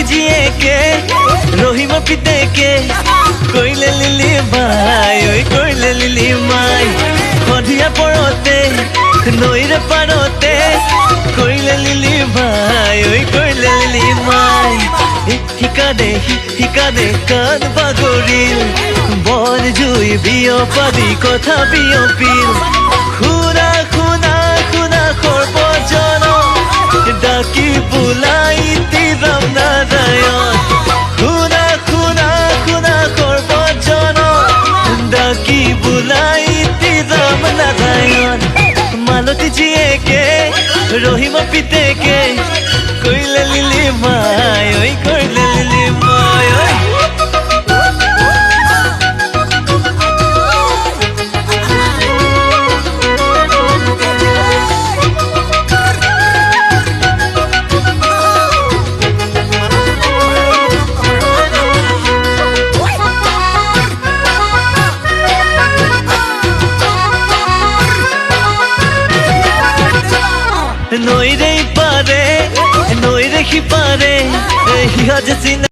জিয়েকে রহিমা পিতেকে কইলে লিলি মাই ওই কইলে লিলি মাই সন্ধিয়া পৰতে নৈৰে পাৰতে কইলে লিলি মাই ওই কইলে লিলি মাই শিকাদে কান বাগৰিল বন জুই বিয়পাদি কথা বিয়পিল শুনা শুনা শুনা সৰ্বজন ডাকি বোলাই তিৰাম নাৰায়ণ শুনা শুনা শুনা সৰ্বজন ডাকি বোলাই তিৰাম নাৰায়ণ মালতী জীয়েকে ৰহিমা পিতেকে কইলে লিলি মাই ওই কইলে লিলি মাই ওই নৈৰে সিপাৰে সিহঁতে